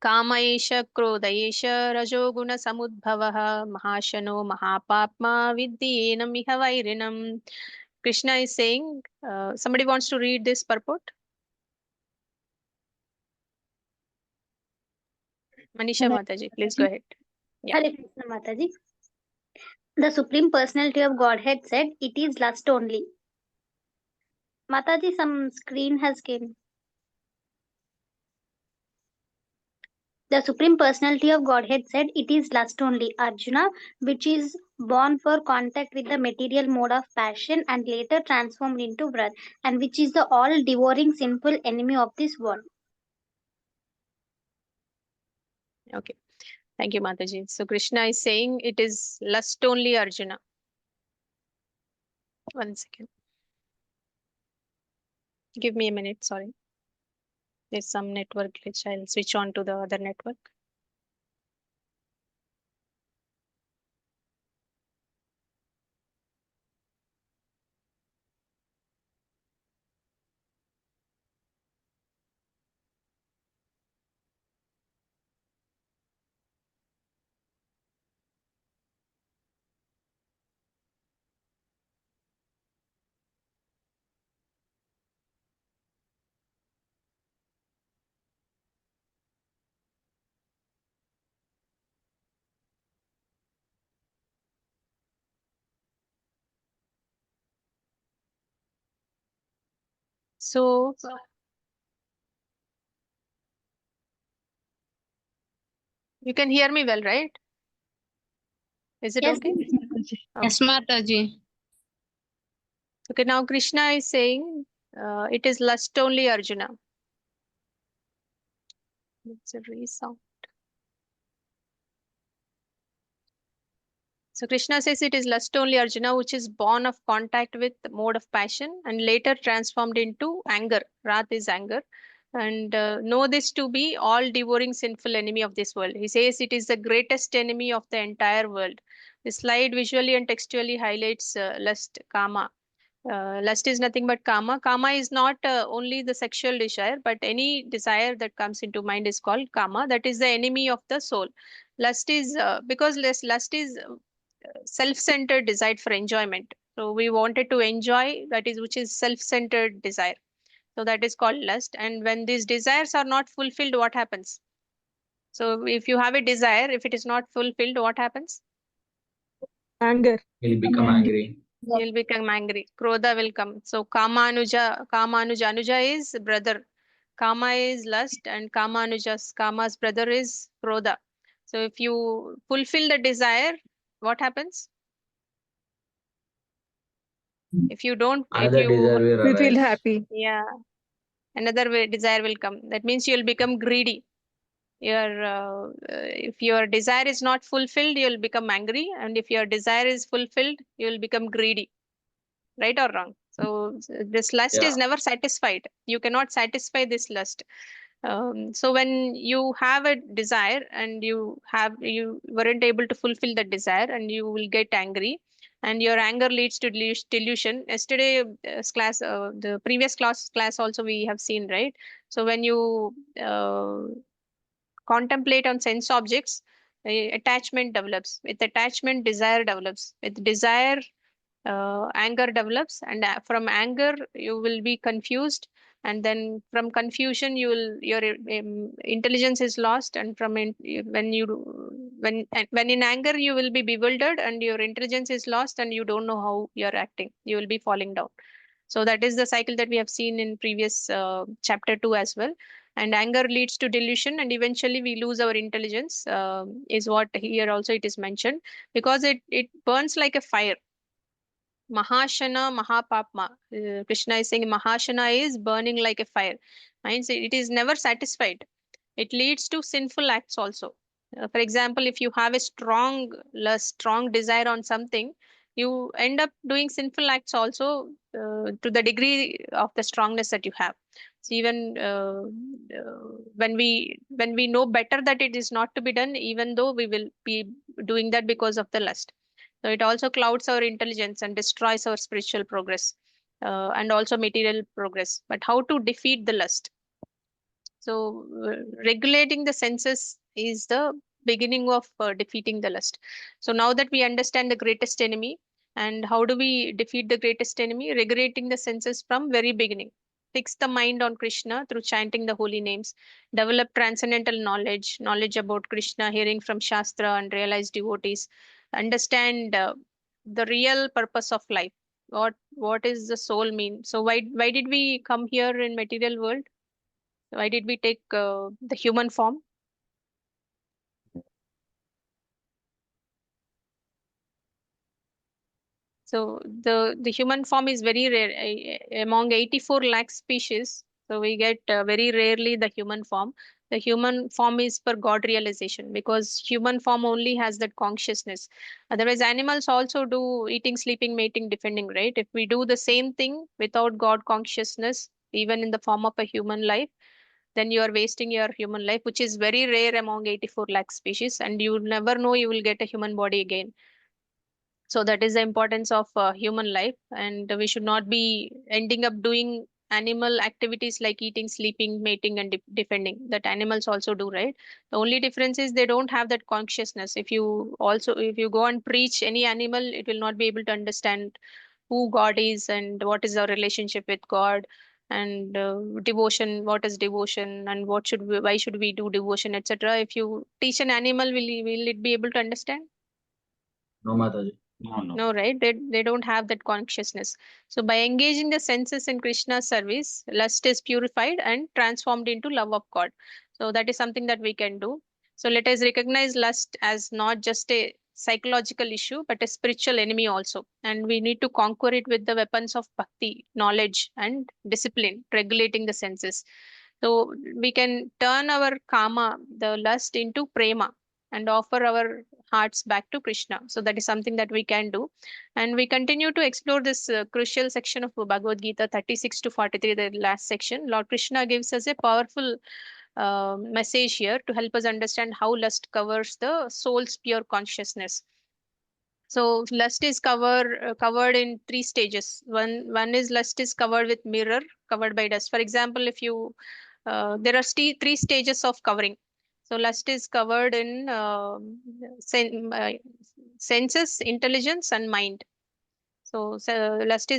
काम एष क्रोध एष रजोगुणसमुद्भवः महाशनो महापाप्मा विद्येनमिह वैरिणम्. Krishna is saying, somebody wants to read this purport? Manisha Mataji, please go ahead. Yeah. Hare Krishna Mataji. The Supreme Personality of Godhead said, "It is lust only." Mataji, some screen has came. The Supreme Personality of Godhead said, "It is lust only, Arjuna, which is born for contact with the material mode of passion and later transformed into wrath, and which is the all devouring sinful enemy of this world." Okay. Thank you, Mataji. So Krishna is saying it is lust only, Arjuna. One second. Give me a minute. Sorry. There's some network glitch. I'll switch on to the other network. So you can hear me well, right? Is it Yes, okay? Yes, Mataji. Okay, now Krishna is saying it is lust only, Arjuna. It's a resound. So Krishna says it is lust only, Arjuna, which is born of contact with the mode of passion and later transformed into anger. Wrath is anger. And know this to be all devouring sinful enemy of this world. He says it is the greatest enemy of the entire world. The slide visually and textually highlights lust, kama. Lust is nothing but kama. Kama is not only the sexual desire, but any desire that comes into mind is called kama. That is the enemy of the soul. Lust is because lust is self-centered desire for enjoyment. So we wanted to enjoy, that is, which is self-centered desire. So that is called lust. And when these desires are not fulfilled, what happens? So if you have a desire, if it is not fulfilled, what happens? Anger. He'll become angry. You'll become angry. Krodha will come. So Anuja is brother. Kama is lust, and Kama's brother is Krodha. So if you fulfill the desire, what happens? If you don't, if Another desire you, will We feel arise. happy. yeah, another desire will come. That means you'll become greedy. If your desire is not fulfilled, you'll become angry, and if your desire is fulfilled, you'll become greedy. Right or wrong? So this lust Yeah. is never satisfied. You cannot satisfy this lust. So when you have a desire and you weren't able to fulfill that desire, and you will get angry, and your anger leads to delusion. Yesterday the previous class also we have seen, right? So when you contemplate on sense objects, attachment develops. With attachment, desire develops. With desire, anger develops, and from anger you will be confused, and then from confusion your intelligence is lost, and when in anger you will be bewildered, and your intelligence is lost, and you don't know how you're acting. You will be falling down. So that is the cycle that we have seen in previous chapter 2 as well. And anger leads to delusion, and eventually we lose our intelligence, is what here also it is mentioned, because it burns like a fire. Mahashana, Mahapapma. Krishna is saying Mahashana is burning like a fire. Means it is never satisfied. It leads to sinful acts also. For example, if you have a strong lust, strong desire on something, you end up doing sinful acts also, to the degree of the strongness that you have. So even when we know better that it is not to be done, even though we will be doing that because of the lust. So it also clouds our intelligence and destroys our spiritual progress, and also material progress. But how to defeat the lust? So regulating the senses is the beginning of defeating the lust. So now that we understand the greatest enemy, and how do we defeat the greatest enemy? Regulating the senses from very beginning fix the mind on Krishna through chanting the holy names, develop transcendental knowledge about Krishna, hearing from Shastra and realized devotees, understand the real purpose of life. What is the soul mean? So why did we come here in material world? Why did we take the human form? So the human form is very rare among 84 lakh species. So we get very rarely the human form. The human form is for God realization because human form only has that consciousness. Otherwise, animals also do eating, sleeping, mating, defending, right? If we do the same thing without God consciousness, even in the form of a human life, then you are wasting your human life, which is very rare among 84 lakh species, and you will never know you will get a human body again. So that is the importance of human life, and we should not be ending up doing animal activities like eating, sleeping, mating, and defending that animals also do, right? The only difference is they don't have that consciousness. If you go and preach any animal, it will not be able to understand who God is and what is our relationship with God, and devotion, what is devotion, and why should we do devotion, etc. If you teach an animal, will it be able to understand? No, Mataji. No. No, right? They don't have that consciousness. So by engaging the senses in Krishna's service, lust is purified and transformed into love of God. So that is something that we can do. So let us recognize lust as not just a psychological issue, but a spiritual enemy also. And we need to conquer it with the weapons of bhakti, knowledge, and discipline, regulating the senses. So we can turn our kama, the lust, into prema and offer our hearts back to Krishna. So that is something that we can do. And we continue to explore this crucial section of Bhagavad Gita 36 to 43, the last section. Lord Krishna gives us a powerful message here to help us understand how lust covers the soul's pure consciousness. So lust is covered in three stages. One is lust is covered with mirror, covered by dust. For example, if you there are three stages of covering. So lust is covered in senses, intelligence, and mind. So lust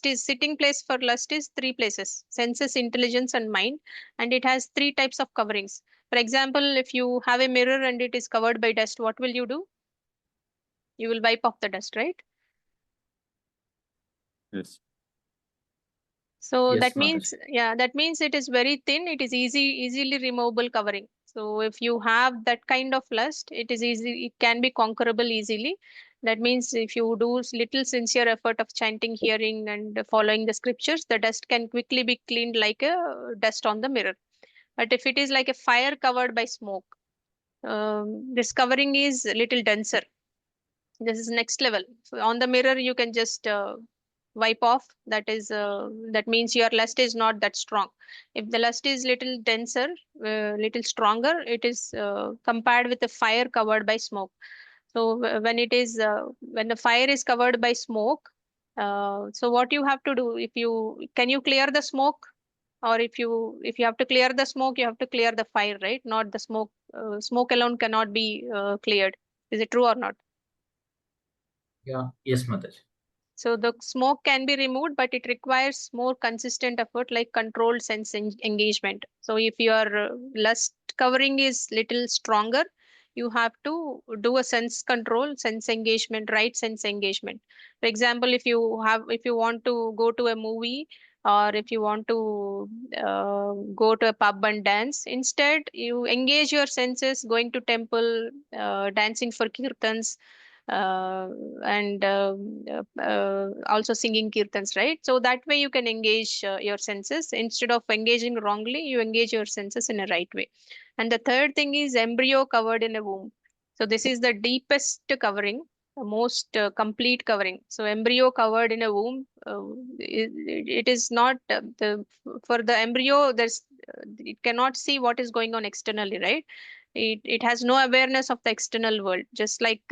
is sitting place for lust is three places: senses, intelligence, and mind, and it has three types of coverings. For example, if you have a mirror and it is covered by dust, what will you do? You will wipe off the dust, right? Yes. So Yes, that Mataji. means, yeah, that means it is very thin. It is easily removable covering. So if you have that kind of lust, it is easy. It can be conquerable easily. That means if you do little sincere effort of chanting, hearing, and following the scriptures, the dust can quickly be cleaned like a dust on the mirror. But if it is like a fire covered by smoke, this covering is a little denser. This is next level. So on the mirror, you can just wipe off. That means your lust is not that strong. If the lust is little denser, little stronger, it is compared with the fire covered by smoke. So when the fire is covered by smoke, so what you have to do, if you can you clear the smoke, or if you have to clear the smoke, you have to clear the fire, right? Not the smoke. Smoke alone cannot be cleared. Is it true or not? Yeah. Yes, Mataji. So the smoke can be removed, but it requires more consistent effort, like controlled sense engagement. So if your lust covering is little stronger, you have to do a sense control, sense engagement, right sense engagement. For example, if you want to go to a movie, or if you want to go to a pub and dance, instead you engage your senses, going to temple, dancing for kirtans, and also singing kirtans, right? So that way you can engage your senses. Instead of engaging wrongly, you engage your senses in a right way. And the third thing is embryo covered in a womb. So this is the deepest covering, the most complete covering. So embryo covered in a womb, it is not for the embryo. It cannot see what is going on externally, right? It has no awareness of the external world, just like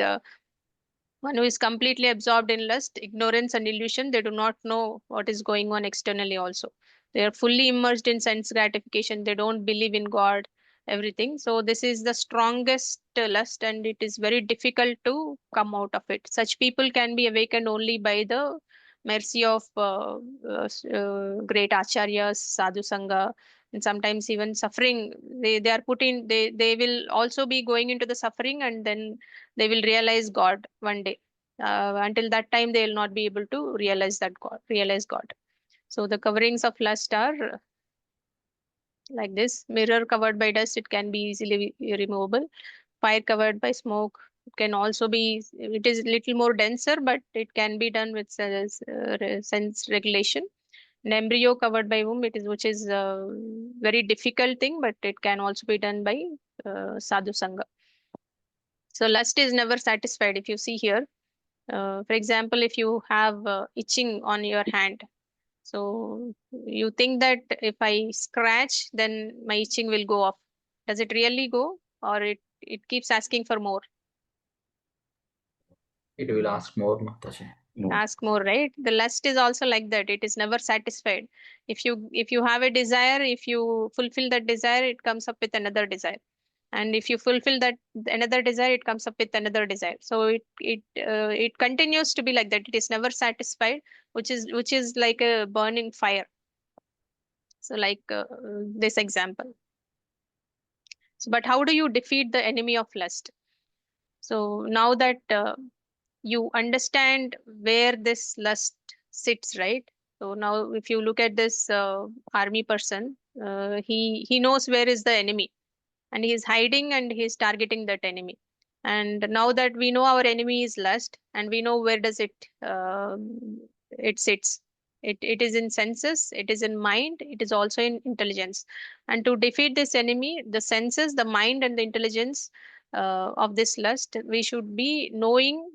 one who is completely absorbed in lust, ignorance, and illusion. They do not know what is going on externally also. They are fully immersed in sense gratification. They don't believe in God, everything. So this is the strongest lust, and it is very difficult to come out of it. Such people can be awakened only by the mercy of great acharyas, sadhu sangha, and sometimes even suffering. They are put in. They will also be going into the suffering, and then they will realize God one day. Until that time, they will not be able to realize that God. Realize God. So the coverings of lust are like this: mirror covered by dust, it can be easily removable. Fire covered by smoke, it can also be, it is little more denser, but it can be done with sense regulation. An embryo covered by womb, it is, which is a very difficult thing, but it can also be done by sadhu sangha. So lust is never satisfied. If you see here, for example, if you have itching on your hand, so you think that if I scratch, then my itching will go off. Does it really go, or it keeps asking for more? It will ask more, Mataji. No. Ask more, right? The lust is also like that. It is never satisfied. If you have a desire, if you fulfill that desire, it comes up with another desire. And if you fulfill that another desire, it comes up with another desire. So it continues to be like that. It is never satisfied, which is like a burning fire. So like this example. So, but how do you defeat the enemy of lust? So now that you understand where this lust sits, right? So now if you look at this army person, he knows where is the enemy, and he is hiding and he is targeting that enemy. And now that we know our enemy is lust, and we know where does it sits. It is in senses, it is in mind, it is also in intelligence. And to defeat this enemy, the senses, the mind, and the intelligence of this lust, we should be knowing.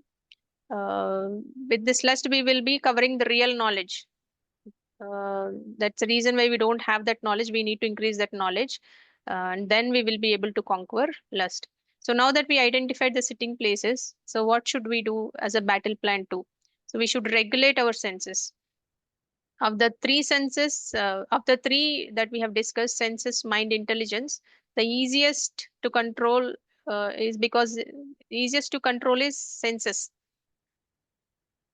uh, with this lust, we will be covering the real knowledge. That's the reason why we don't have that knowledge. We need to increase that knowledge, and then we will be able to conquer lust. So now that we identified the sitting places, so what should we do as a battle plan too? So we should regulate our senses. Of the three senses, of the three that we have discussed, senses, mind, intelligence, the easiest to control is because easiest to control is senses,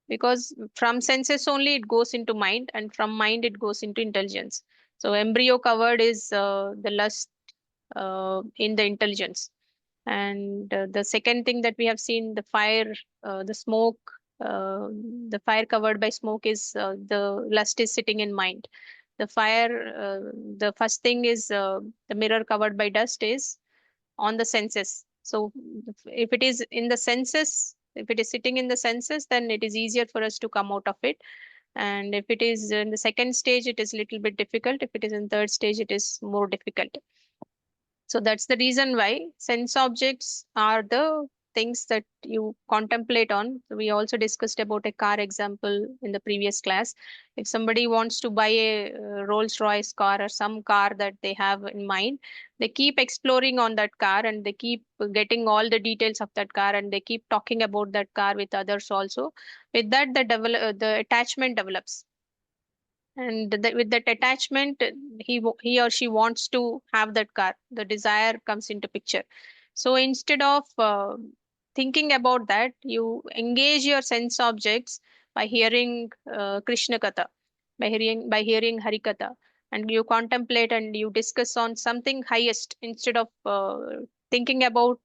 because from senses only it goes into mind, and from mind it goes into intelligence. So embryo covered is the lust in the intelligence. And the second thing that we have seen, the fire, the smoke, uh, the fire covered by smoke is the lust is sitting in mind. The fire, the first thing is the mirror covered by dust is on the senses. So if it is in the senses, if it is sitting in the senses, then it is easier for us to come out of it. And if it is in the second stage, it is a little bit difficult. If it is in third stage, it is more difficult. So that's the reason why sense objects are the things that you contemplate on. We also discussed about a car example in the previous class. If somebody wants to buy a Rolls-Royce car or some car that they have in mind, they keep exploring on that car, and they keep getting all the details of that car, and they keep talking about that car with others also. With that, the attachment develops, and with that attachment, he or she wants to have that car. The desire comes into picture. So instead of thinking about that, you engage your sense objects by hearing Krishna katha, by hearing Hari katha, and you contemplate and you discuss on something highest instead of thinking about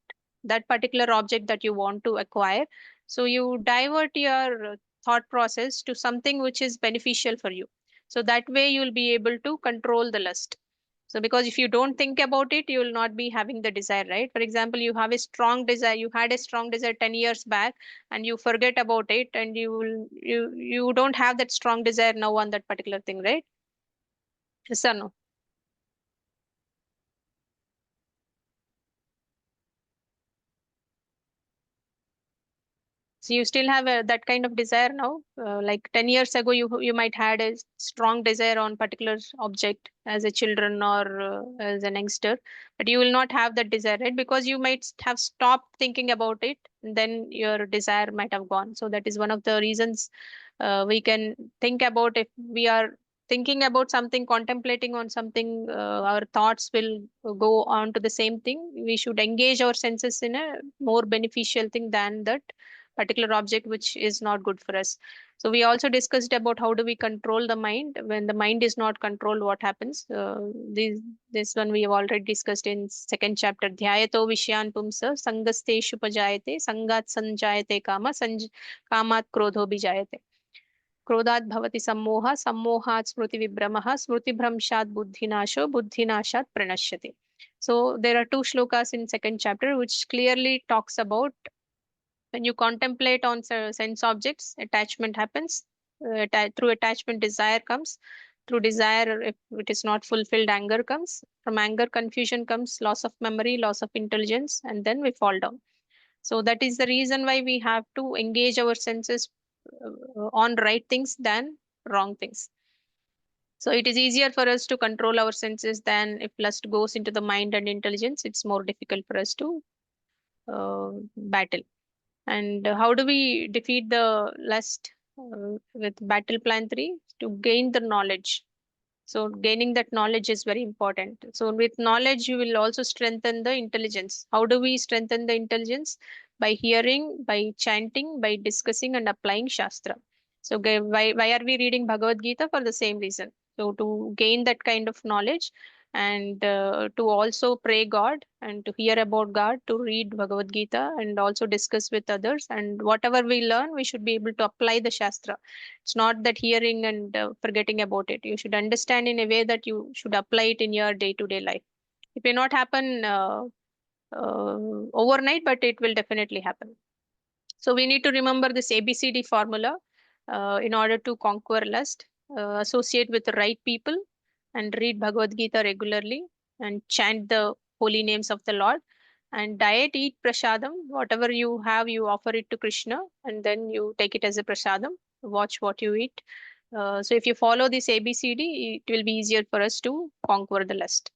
that particular object that you want to acquire. So you divert your thought process to something which is beneficial for you. So that way you will be able to control the lust. So because if you don't think about it, you will not be having the desire, right? For example, you have a strong desire, you had a strong desire 10 years back, and you forget about it, and you don't have that strong desire now on that particular thing, right? Yes or no? So you still have that kind of desire now. Like 10 years ago, you might had a strong desire on particular object as a children or as an youngster, but you will not have that desire, right? Because you might have stopped thinking about it, and then your desire might have gone. So that is one of the reasons we can think about. If we are thinking about something, contemplating on something, our thoughts will go on to the same thing. We should engage our senses in a more beneficial thing than that particular object which is not good for us. So we also discussed about how do we control the mind when the mind is not controlled, what happens. This one we have already discussed in second chapter. Dhyayato vishyan pumsa sangasteshu pajayate sangat sanjayate kamat krodho bijayate. क्रोधात् भवति सम्मोहः सम्मोहात् स्मृति विभ्रमः स्मृतिभ्रंशात् बुद्धिनाशो बुद्धिनाशात् प्रणश्यति. So there are two shlokas in second chapter which clearly talks about when you contemplate on sense objects, attachment happens. Through attachment, desire comes. Through desire, if it is not fulfilled, anger comes. From anger, confusion comes, loss of memory, loss of intelligence, and then we fall down. So that is the reason why we have to engage our senses on right things than wrong things. So it is easier for us to control our senses than if lust goes into the mind and intelligence, it's more difficult for us to battle. And how do we defeat the lust with battle plan 3? To gain the knowledge. So gaining that knowledge is very important. So with knowledge, you will also strengthen the intelligence. How do we strengthen the intelligence? By hearing, by chanting, by discussing and applying Shastra. So why are we reading Bhagavad Gita? For the same reason. So to gain that kind of knowledge and to also pray God and to hear about God, to read Bhagavad Gita and also discuss with others. And whatever we learn, we should be able to apply the Shastra. It's not that hearing and forgetting about it. You should understand in a way that you should apply it in your day-to-day life. It may not happen overnight, but it will definitely happen. So we need to remember this ABCD formula in order to conquer lust, associate with the right people, and read Bhagavad Gita regularly and chant the holy names of the Lord. And diet, eat prasadam. Whatever you have, you offer it to Krishna, and then you take it as a prasadam. Watch what you eat. So if you follow this ABCD, it will be easier for us to conquer the lust.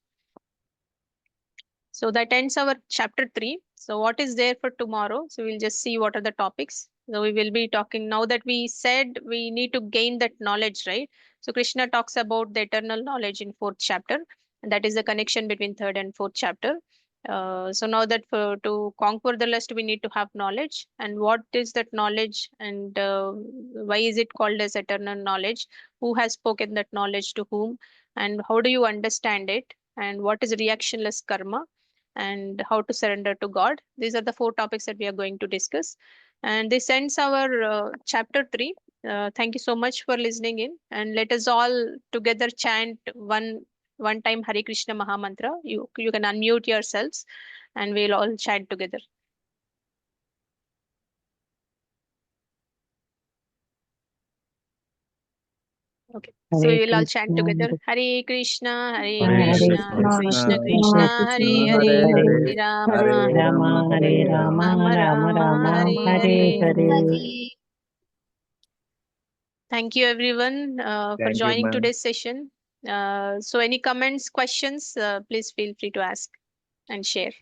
So that ends our chapter 3. So what is there for tomorrow? So we'll just see what are the topics. So we will be talking now that we said we need to gain that knowledge, right? So Krishna talks about the eternal knowledge in fourth chapter, and that is the connection between third and fourth chapter. So now that to conquer the lust, we need to have knowledge. And what is that knowledge, and why is it called as eternal knowledge? Who has spoken that knowledge to whom? And how do you understand it? And what is reactionless karma? And how to surrender to God. These are the 4 topics that we are going to discuss. And this ends our chapter 3. Thank you so much for listening in. And let us all together chant one time Hare Krishna Maha Mantra. You can unmute yourselves and we'll all chant together. Okay, so we will all chant together. Hare Krishna, Hare Krishna, Krishna Krishna, Hare Hare, Hare Rama, Hare Rama, Hare Hare. Thank you everyone for Thank you, joining ma'am. today's session. So any comments, questions, please feel free to ask and share.